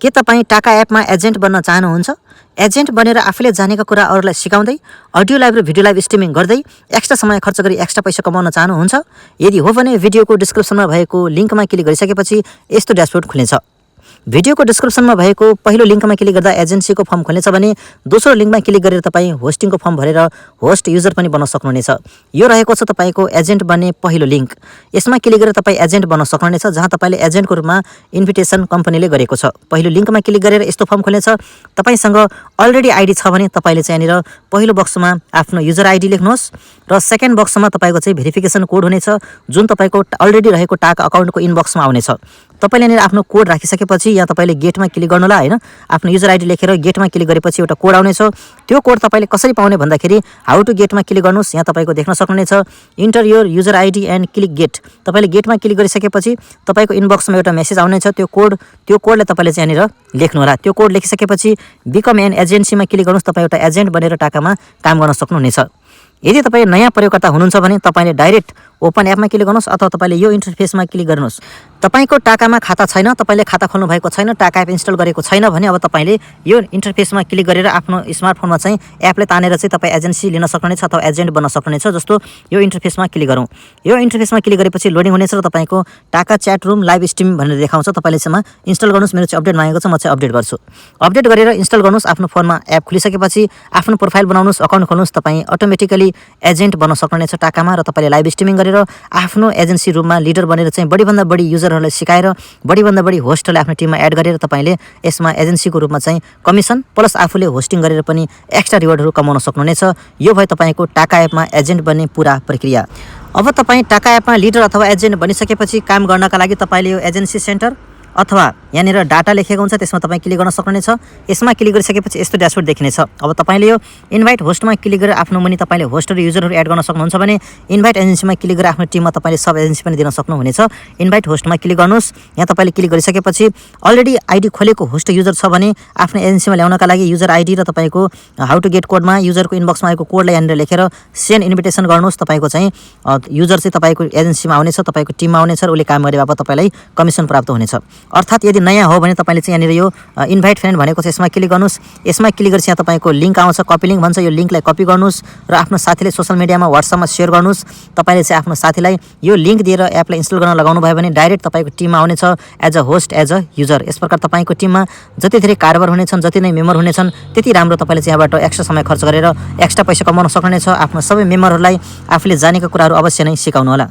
के तपाईँ टाका एपमा एजेन्ट बन्न चाहनुहुन्छ? एजेन्ट बनेर आफूले जानेका कुरा अरूलाई सिकाउँदै अडियो लाइभ र भिडियो लाइभ स्ट्रिमिङ गर्दै एक्स्ट्रा समय खर्च गरी एक्स्ट्रा पैसा कमाउन चाहनुहुन्छ? यदि हो भने भिडियोको डिस्क्रिप्सनमा भएको लिङ्कमा क्लिक गरिसकेपछि यस्तो ड्यासबोर्ड खुल्नेछ। भिडियोको डिस्क्रिप्सनमा भएको पहिलो लिङ्कमा क्लिक गर्दा एजेन्सीको फर्म खुल्नेछ भने दोस्रो लिङ्कमा क्लिक गरेर तपाईँ होस्टिङको फर्म भरेर होस्ट युजर पनि बन्न सक्नुहुनेछ। यो रहेको छ तपाईँको एजेन्ट बन्ने पहिलो लिङ्क। यसमा क्लिक गरेर तपाईँ एजेन्ट बन्न सक्नुहुनेछ, जहाँ तपाईँले एजेन्टको रूपमा इन्भिटेसन कम्पनीले गरेको छ। पहिलो लिङ्कमा क्लिक गरेर यस्तो फर्म खुल्नेछ। तपाईँसँग अलरेडी आइडी छ भने तपाईँले चाहिँ यहाँनिर पहिलो बक्समा आफ्नो युजर आइडी लेख्नुहोस् र सेकेन्ड बक्समा तपाईँको चाहिँ भेरिफिकेसन कोड हुनेछ, जुन तपाईँको अलरेडी रहेको टाका अकाउन्टको इनबक्समा आउनेछ। तपाईँले यहाँनिर आफ्नो कोड राखिसकेपछि यहाँ तपाईँले गेटमा क्लिक गर्नुहोला हैन। आफ्नो युजर आइडी लेखेर गेटमा क्लिक गरेपछि एउटा कोड आउनेछ। त्यो कोड तपाईँले कसरी पाउने भन्दाखेरि हाउ टु गेटमा क्लिक गर्नुहोस्। यहाँ तपाईँको देख्न सक्नुहुनेछ enter your user ID and click get. तपाईँले गेटमा क्लिक गरिसकेपछि तपाईँको इनबक्समा एउटा मेसेज आउनेछ। त्यो कोडले तपाईँले चाहिँ यहाँनिर लेख्नुहोला। त्यो कोड लेखिसकेपछि बिकम एन एजेन्सीमा क्लिक गर्नुहोस्। तपाईँ एउटा एजेन्ट बनेर टाकामा काम गर्न सक्नुहुनेछ। यदि तपाईँ नयाँ प्रयोगकर्ता हुनुहुन्छ भने तपाईँले डाइरेक्ट ओपन एपमा क्लिक गर्नुहोस् अथवा तपाईँले यो इन्टरफेसमा क्लिक गर्नुहोस्। तपाईँको टाकामा खाता छैन, तपाईँले खाता खोल्नु भएको छैन, टाका एप इन्स्टल गरेको छैन भने अब तपाईँले यो इन्टरफेसमा क्लिक गरेर आफ्नो स्मार्टफोनमा चाहिँ एपले तानेर चाहिँ तपाईँ एजेन्सी लिन सक्नुहुनेछ अथवा एजेन्ट बन्न सक्नुहुनेछ। जस्तो यो इन्टरफेसमा क्लिक गरौँ। यो इन्टरफेसमा क्लिक गरेपछि लोडिङ हुनेछ र तपाईँको टाका च्याट रुम लाइभ स्ट्रिम भनेर देखाउँछ। तपाईँले यसमा इन्स्टल गर्नुहोस्। मेरो चाहिँ अपडेट मागेको छ, म चाहिँ अपडेट गर्छु। अपडेट गरेर इन्स्टल गर्नुहोस्। आफ्नो फोनमा एप खुलिसकेपछि आफ्नो प्रोफाइल बनाउनुहोस्, अकाउन्ट खोल्नुहोस्। तपाईँ अटोमेटिकली एजेन्ट बन्न सक्नुहुनेछ टाकामा र तपाईँले लाइभ स्ट्रिमिङ गरेर आफ्नो एजेन्सी रुममा लिडर बनेर चाहिँ बढीभन्दा बढी युजरहरूलाई सिकाएर बढीभन्दा बढी होस्टलाई आफ्नो टिममा एड गरेर तपाईँले यसमा एजेन्सीको रूपमा चाहिँ कमिसन प्लस आफूले होस्टिङ गरेर पनि एक्स्ट्रा रिवार्डहरू कमाउन सक्नुहुनेछ। यो भयो तपाईँको टाका एपमा एजेन्ट बन्ने पुरा प्रक्रिया। अब तपाईँ टाका एपमा लिडर अथवा एजेन्ट बनिसकेपछि काम गर्नका लागि तपाईँले यो एजेन्सी सेन्टर अथवा यहाँनिर डाटा लेखेको हुन्छ त्यसमा तपाईँ क्लिक गर्न सक्नुहुनेछ। यसमा क्लिक गरिसकेपछि यस्तो ड्यासबोर्ड देखिनेछ। अब तपाईँले यो इन्भाइट होस्टमा क्लिक गरेर आफ्नो मुनि तपाईँले होस्ट र युजरहरू एड गर्न सक्नुहुन्छ भने इन्भाइट एजेन्सीमा क्लिक गरेर आफ्नो टिममा तपाईँले सब एजेन्सी पनि दिन सक्नुहुनेछ। इन्भाइट होस्टमा क्लिक गर्नुहोस्। यहाँ तपाईँले क्लिक गरिसकेपछि अलरेडी आइडी खोलेको होस्ट युजर छ भने आफ्नो एजेन्सीमा ल्याउनका लागि युजर आइडी र तपाईँको हाउ टु गेट कोडमा युजरको इनबक्समा आएको कोडलाई यहाँनिर लेखेर सेन्ड इन्भिटेसन गर्नुहोस्। तपाईँको चाहिँ युजर चाहिँ तपाईँको एजेन्सीमा आउनेछ, तपाईँको टिममा आउनेछ र उसले काम गरे बापत तपाईँलाई कमिसन प्राप्त हुनेछ। अर्थात् यदि नयाँ हो भने तपाईँले चाहिँ यहाँनिर यो इन्भाइट फ्रेन्ड भनेको छ, यसमा क्लिक गर्नुहोस्। यसमा क्लिक गरेपछि यहाँ तपाईँको लिङ्क आउँछ, कपी लिङ्क भन्छ। यो लिङ्कलाई कपी गर्नुहोस् र आफ्नो साथीले सोसल मिडियामा व्हाट्सएपमा सेयर गर्नुहोस्। तपाईँले चाहिँ आफ्नो साथीलाई यो लिङ्क दिएर एपलाई इन्स्टल गर्न लगाउनु भयो भने डाइरेक्ट तपाईँको टिममा आउनेछ as a host as a user. यस प्रकार तपाईँको टिममा जति धेरै कारबार हुनेछन्, जति नै मेम्बर हुनेछन्, त्यति राम्रो तपाईँले चाहिँ यहाँबाट एक्स्ट्रा समय खर्च गरेर एक्स्ट्रा पैसा कमाउन सक्नुहुनेछ। आफ्नो सबै मेम्बरहरूलाई आफूले जानेका कुराहरू अवश्य नै सिकाउनु होला।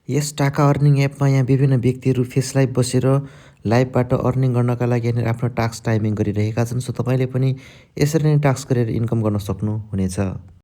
यस टाका अर्निङ एपमा यहाँ विभिन्न व्यक्तिहरू फेस लाइभ बसेर लाइभबाट अर्निङ गर्नका लागि यहाँनिर आफ्नो टास्क टाइमिङ गरिरहेका छन्। सो तपाईँले पनि यसरी नै टास्क गरेर इन्कम गर्न सक्नुहुनेछ।